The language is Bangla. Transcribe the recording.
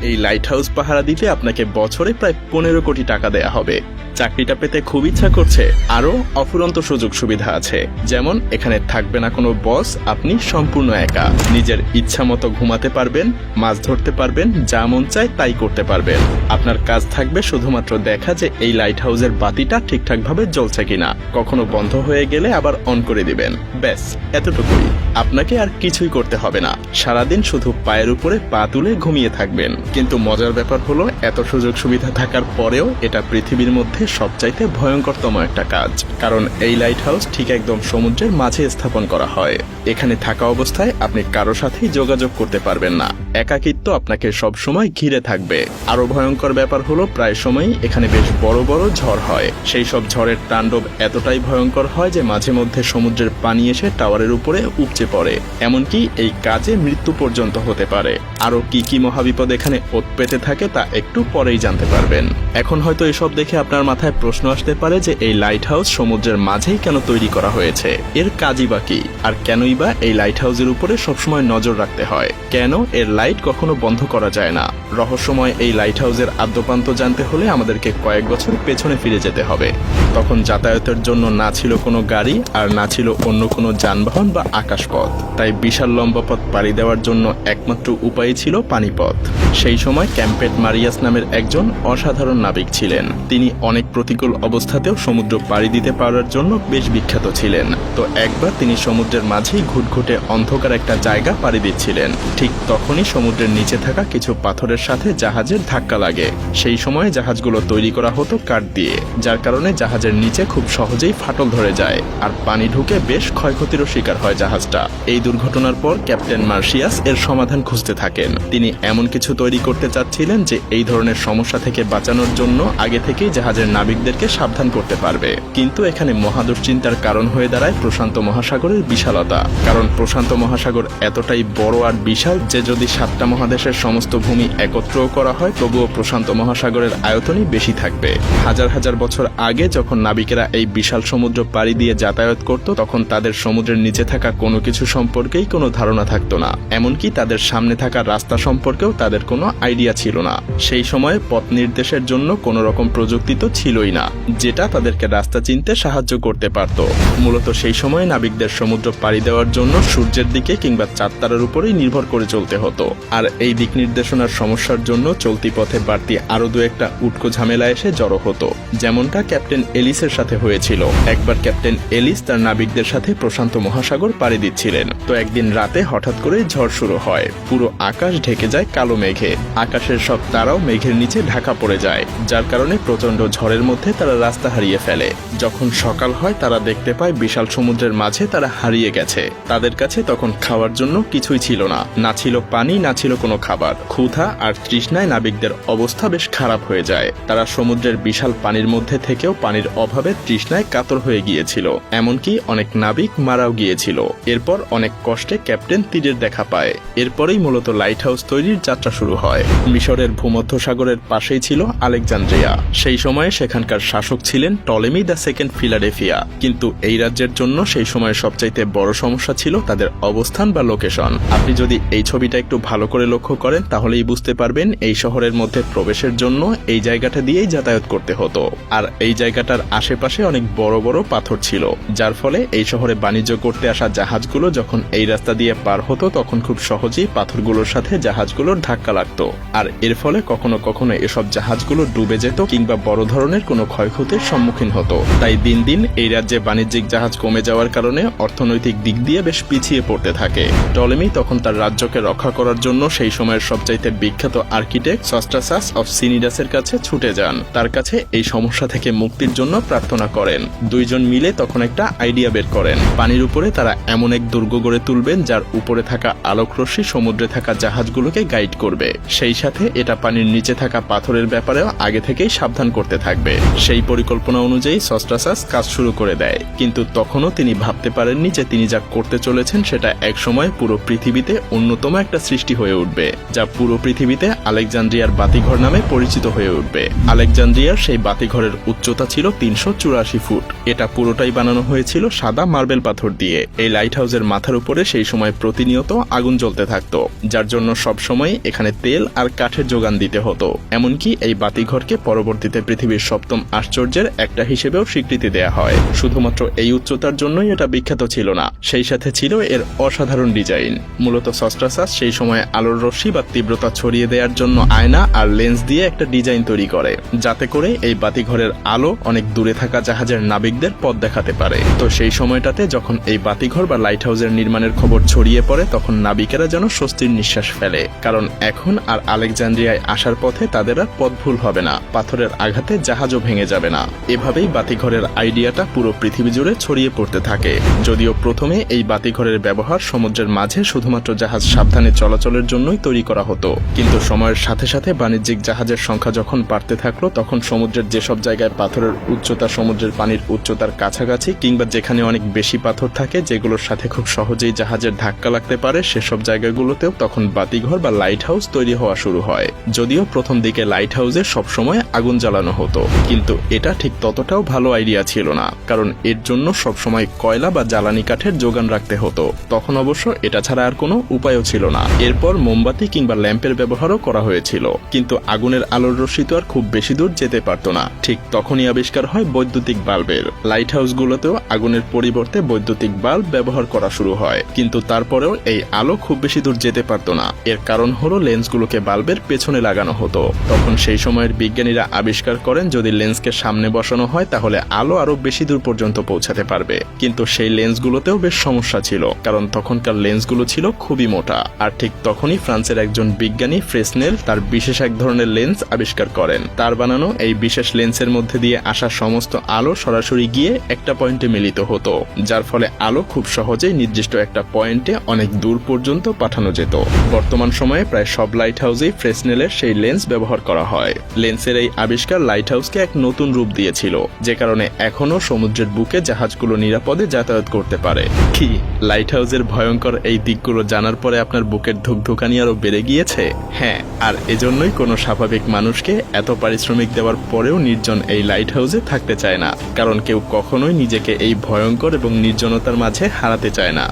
এই লাইট হাউস পাহারা দিতে আপনাকে বছরে প্রায় 15 কোটি টাকা দেয়া হবে। চাকরিটা পেতে খুব ইচ্ছা করছে? আরো অফুরন্ত সুযোগ সুবিধা আছে, যেমন এখানে থাকবে না কোনো বস, আপনি সম্পূর্ণ একা। নিজের ইচ্ছা মতো ঘুমাতে পারবেন, মাছ ধরতে পারবেন, যা মন চায় তাই করতে পারবেন। আপনার কাজ থাকবে শুধুমাত্র দেখা যে এই লাইট হাউসের বাতিটা ঠিকঠাক ভাবে জ্বলছে কিনা, কখনো বন্ধ হয়ে গেলে আবার অন করে দিবেন। ব্যাস, এতটুকুই। আপনাকে আর কিছুই করতে হবে না, সারাদিন শুধু পায়ের উপরে পা তুলে ঘুমিয়ে থাকবেন। কিন্তু মজার ব্যাপার হলো, এত সুযোগ সুবিধা থাকার পরেও এটা পৃথিবীর মধ্যে সবচাইতে ভয়ঙ্করতম একটা কাজ। কারণ এই লাইট হাউস ঠিক একদম সমুদ্রের মাঝে স্থাপন করা হয়। এখানে থাকা অবস্থায় আপনি কারো সাথেই যোগাযোগ করতে পারবেন না, একাকিত্ব আপনাকে সব সময় ঘিরে থাকবে। আরো ভয়ঙ্কর ব্যাপার হলো, প্রায় সময়ই এখানে বেশ বড় বড় ঝড় হয়। সেই সব ঝড়ের তাণ্ডব এতটাই ভয়ঙ্কর হয় যে মাঝে মধ্যে সমুদ্রের পানি এসে টাওয়ারের উপরে উপচে পড়ে। এমনকি এই কাজে মৃত্যু পর্যন্ত হতে পারে। আরো কি কি মহাবিপদ এখানে ওত পেতে থাকে তা একটু পরেই জানতে পারবেন। এখন হয়তো এসব দেখে আপনার মাথায় প্রশ্ন আসতে পারে যে এই লাইট হাউস সমুদ্রের মাঝেই কেন তৈরি করা হয়েছে, এর কাজই বা কি, আর কেনই বা এই লাইট হাউসের উপরে সবসময় নজর রাখতে হয়, কেন এর লাইট কখনো বন্ধ করা যায় না। রহস্যময় এই লাইট হাউসের আদ্যপান্ত জানতে হলে আমাদেরকে কয়েক বছর পেছনে ফিরে যেতে হবে। তখন যাতায়াতের জন্য না ছিল কোনো গাড়ি, আর না ছিল অন্য কোনো যানবাহন বা আকাশপথ। তাই বিশাল লম্বা পথ পাড়ি দেওয়ার জন্য একমাত্র উপায় ছিল পানিপথ। সেই সময় ক্যাম্পেট মারিয়াস নামের একজন অসাধারণ নাবিক ছিলেন। তিনি অনেক প্রতিকূল অবস্থাতেও সমুদ্র পাড়ি দিতে পারার জন্য বেশ বিখ্যাত ছিলেন। তো একবার তিনি সমুদ্রের মাঝেই ঘুটঘুটে অন্ধকার একটা জায়গা পাড়ি দিচ্ছিলেন। ঠিক তখনই সমুদ্রের নিচে থাকা কিছু পাথরের সাথে জাহাজের ধাক্কা লাগে। সেই সময় জাহাজগুলো তৈরি করা হতো কাঠ দিয়ে, যার কারণে জাহাজের নিচে খুব সহজেই ফাটল ধরে যায়, আর পানি ঢুকে বেশ ক্ষয়ক্ষতিরও শিকার হয় জাহাজটা। এই দুর্ঘটনার পর ক্যাপ্টেন মার্শিয়াস এর সমাধান খুঁজতে থাকেন। তিনি এমন কিছু তৈরি করতে চাচ্ছিলেন যে এই ধরনের সমস্যা থেকে বাঁচানোর জন্য আগে থেকেই জাহাজের নাবিকদেরকে সাবধান করতে পারবে। কিন্তু এখানে মহাদুশ্চিন্তার কারণ হয়ে দাঁড়ায় প্রশান্ত মহাসাগরের বিশালতা। কারণ প্রশান্ত মহাসাগর এতটাই বড় আর বিশাল যে যদি 7টা মহাদেশের সমস্ত ভূমি একত্রও করা হয় তবুও প্রশান্ত মহাসাগরের আয়তনই বেশি থাকবে। হাজার হাজার বছর আগে যখন নাবিকেরা এই বিশাল সমুদ্র পাড়ি দিয়ে যাতায়াত করত, তখন তাদের সমুদ্রের নিচে থাকা কোনো কিছু সম্পর্কেই কোনো ধারণা থাকতো না। এমনকি তাদের সামনে থাকা রাস্তা সম্পর্কেও তাদের কোনো আইডিয়া ছিল না। সেই সময়ে পথ নির্দেশের জন্য কোনো রকম প্রযুক্তি তো ছিলই না, যেটা তাদেরকে রাস্তা চিনতে সাহায্য করতে পারত। মূলত সেই সময় নাবিকদের সমুদ্র পাড়ি দেওয়ার জন্য সূর্যের দিকে কিংবা চাঁদ তারার উপরেই নির্ভর করে চলতে হতো। আর এই দিক নির্দেশনার সমস্যার জন্য চলতি পথে বাড়তি আরো দু একটা উটকো ঝামেলা এসে জড়ো হতো, যেমনটা ক্যাপ্টেন এলিসের সাথে হয়েছিল। একবার ক্যাপ্টেন এলিস তার নাবিকদের সাথে প্রশান্ত মহাসাগর পাড়ি দিচ্ছিলেন। তো একদিন রাতে হঠাৎ করে ঝড় শুরু হয়, পুরো আকাশ ঢেকে যায় কালো মেঘে। আকাশের সব তারাও মেঘের নিচে ঢাকা পড়ে যায়, যার কারণে প্রচন্ড ঝড়ের মধ্যে তারা রাস্তা হারিয়ে ফেলে। যখন সকাল হয় তারা দেখতে পায় বিশাল সমুদ্রের মাঝে তারা হারিয়ে গেছে। তাদের কাছে তখন খাওয়ার জন্য কিছুই ছিল না, না ছিল পানি, না ছিল কোনো খাবার। ক্ষুধা আর তৃষ্ণায় নাবিকদের অবস্থা বেশ খারাপ হয়ে যায়। তারা সমুদ্রের বিশাল পানির মধ্যে থেকেও পানির অভাবে তৃষ্ণায় কাতর হয়ে গিয়েছিল। এমনকি অনেক নাবিক মারাও গিয়েছিল। এরপর অনেক কষ্টে ক্যাপ্টেন তীরের দেখা পায়। এরপরেই মূলত লাইট হাউস তৈরির যাত্রা শুরু হয়। মিশরের ভূমধ্যসাগরের পাশেই ছিল আলেকজান্দ্রিয়া। সেই সময়ে সেখানকার শাসক ছিলেন টলেমি দ্য সেকেন্ড ফিলাডেলফিয়া। কিন্তু এই রাজ্যের জন্য সেই সময় সবচাইতে বড় সমস্যা ছিল তাদের অবস্থান বা লোকেশন। আপনি যদি এই ছবিটা একটু ভালো করে লক্ষ্য করেন তাহলেই বুঝতে পারবেন এই শহরের মধ্যে প্রবেশের জন্য এই জায়গাটা দিয়েই যাতায়াত করতে হতো। আর এই জায়গাটার আশেপাশে অনেক বড় বড় পাথর ছিল, যার ফলে এই শহরে বাণিজ্য করতে আসা জাহাজগুলো যখন এই রাস্তা দিয়ে পার হতো তখন খুব সহজেই পাথরগুলোর সাথে জাহাজগুলোর ধাক্কা লাগতো। আর এর ফলে কখনো কখনো এসব জাহাজগুলো ডুবে যেত কিংবা বড় ধরনের কোনো ক্ষয়ক্ষতির সম্মুখীন হতো। তাই দিন দিন এই রাজ্যে বাণিজ্যিক জাহাজ কমে যাওয়ার কারণে অর্থনৈতিক দিক দিয়ে বেশ পিছিয়ে পড়তে থাকে। টলেমি তখন তার রাজ্যকে রক্ষা করার জন্য সেই সময়ের সবচাইতে বিখ্যাত আর্কিটেক্ট সস্ট্রাসাস অফ সিনিডাসের কাছে ছুটে যান। তার কাছে এই সমস্যা থেকে মুক্তির জন্য প্রার্থনা করেন। দুইজন মিলে তখন একটা আইডিয়া বের করেন। পানির উপরে তারা এমন এক দুর্গ গড়ে তুলবেন যার উপরে থাকা আলোকরশ্মি সমুদ্রে থাকা জাহাজগুলোকে গাইড করবে। সেই সাথে এটা পানির নিচে থাকা পাথরের ব্যাপারেও আগে থেকেই সাবধান করতে থাকবে। সেই পরিকল্পনা অনুযায়ী সস্ট্রাসাস কাজ শুরু করে দেয়। কিন্তু তখনও তিনি ভাবতে পারেননি যে তিনি যা করতে চলেছেন সেটা একসময় পুরো পৃথিবীতে অন্যতম একটা সৃষ্টি হয়ে উঠবে, যা পুরো পৃথিবীতে আলেকজান্দ্রিয়ার বাতিঘর নামে পরিচিত হয়ে উঠবে। আলেকজান্দ্রিয়ার সেই বাতিঘরের উচ্চতা ছিল 384 ফুট। এটা পুরোটাই বানানো হয়েছিল সাদা মার্বেল পাথর দিয়ে। এই লাইট হাউসের হাউজের মাথার উপরে সেই সময় প্রতিনিয়ত আগুন জ্বলতে থাকতো, যার জন্য সবসময় এখানে তেল আর কাঠের যোগান দিতে হতো। এমনকি এই বাতিঘরকে পরবর্তীতে পৃথিবীর 7ম আশ্চর্যের একটা হিসেবেও স্বীকৃতি দেয়া হয়। শুধুমাত্র এই উচ্চতার জন্যই এটা বিখ্যাত ছিল না, সেই সাথে ছিল এর অসাধারণ ডিজাইন। মূলত সস্ট্রাসাস সেই সময় আলোর রশ্মি বা তীব্রতা ছড়িয়ে দেওয়ার জন্য আয়না আর লেন্স দিয়ে একটা ডিজাইন তৈরি করে, যাতে করে এই বাতিঘরের আলো অনেক দূরে থাকা জাহাজের নাবিকদের পথ দেখাতে পারে। তো সেই সময়টাতে যখন এই বাতিঘর বা লাইট হাউসের নির্মাণের খবর ছড়িয়ে পড়ে, তখন নাবিকেরা যেন স্বস্তির নিঃশ্বাস ফেলে, কারণ এখন আর আলেকজান্দ্রিয়ায় আসার পথে তাদের আর পথ ভুল হবে না, পাথরের আঘাতে জাহাজও ভেঙে যাবে না। এভাবেই বাতিঘরের আইডিয়াটা পুরো পৃথিবী জুড়ে ছড়িয়ে পড়তে থাকে। যদিও প্রথমে এই বাতিঘরের ব্যবহার সমুদ্রের মাঝে শুধুমাত্র জাহাজ সাবধানে চলাচলের জন্যই তৈরি করা হতো, কিন্তু সময়ের সাথে সাথে বাণিজ্যিক জাহাজের সংখ্যা যখন বাড়তে থাকলো, তখন সমুদ্রের যেসব জায়গায় পাথরের উচ্চতা সমুদ্রের পানির উচ্চতার কাছাকাছি কিংবা যেখানে অনেক বেশি পাথর থাকে যেগুলোর সাথে খুব সহজেই জাহাজের ধাক্কা লাগতে পারে, সেসব জায়গাগুলোতেও তখন বাতিঘর বা লাইট হাউস তৈরি হওয়া শুরু হয়। যদিও প্রথম দিকে লাইট হাউসে সবসময় আগুন জ্বালানো হতো, কিন্তু এটা ঠিক ততটাও ভালো আইডিয়া ছিল না, কারণ এর জন্য সবসময় কয়লা বা জ্বালানি কাঠের যোগান রাখতে হতো। তখন অবশ্য এটা ছাড়া আর কোনো উপায়ও ছিল না। এরপর মোমবাতি কিংবা ল্যাম্পের ব্যবহারও করা হয়েছিল, কিন্তু আগুনের আলোর রশ্মি তো আর খুব বেশি দূর যেতে পারত না। ঠিক তখনই আবিষ্কার হয় বৈদ্যুতিক বাল্বের। লাইট হাউসগুলোতেও আগুনের পরিবর্তে বৈদ্যুতিক বাল্ব ব্যবহার করা শুরু হয়, কিন্তু তারপরেও এই আলো খুব বেশি দূর যেতে পারত না। এর কারণ হলো লেন্সগুলোকে বাল্বের পেছনে লাগানো হতো। তখন সেই সময়ের বিজ্ঞানীরা আবিষ্কার করেন যদি লেন্সকে সামনে বসানো হয় তাহলে আলো আরো বেশি দূর পর্যন্ত পৌঁছাতে পারবে, কিন্তু সেই লেন্সগুলোতেও বেশ সমস্যা ছিল, কারণ তখনকার লেন্সগুলো ছিল খুবই মোটা। আর ঠিক তখনই ফ্রান্সের একজন বিজ্ঞানী ফ্রেসনেল তার বিশেষ এক ধরনের লেন্স আবিষ্কার করেন। তার বানানো এই বিশেষ লেন্সের মধ্যে দিয়ে আসা সমস্ত আলো সরাসরি গিয়ে একটা পয়েন্টে মিলিত হতো, যার ফলে আলো খুব সহজেই নির্দিষ্ট একটা পয়েন্টে অনেক দূর পর্যন্ত পাঠানো যেত। বর্তমান সময়ে প্রায় সব লাইট হাউসেই ফ্রেসনেলের সেই লেন্স ব্যবহার করা হয়। লেন্সের এই আবিষ্কার লাইট হাউসকে এক নতুন রূপ দিয়েছিল, যে কারণে এখনো সমুদ্রের বুকে জাহাজগুলো নিরাপদে যাতায়াত করতে পারে। কি লাইট হাউসের ভয়ঙ্কর এই দিকগুলো জানার পরে আপনার বুকের ধুকধুকানি আরো বেড়ে গিয়েছে? হ্যাঁ, আর এজন্যই কোনো স্বাভাবিক মানুষকে এত পারিশ্রমিক দেওয়ার পরেও নির্জন এই লাইট হাউসে থাকতে চায় না, কারণ কেউ কখনোই নিজেকে এই ভয়ঙ্কর এবং নির্জনতার মাঝে হারাতে চায় না।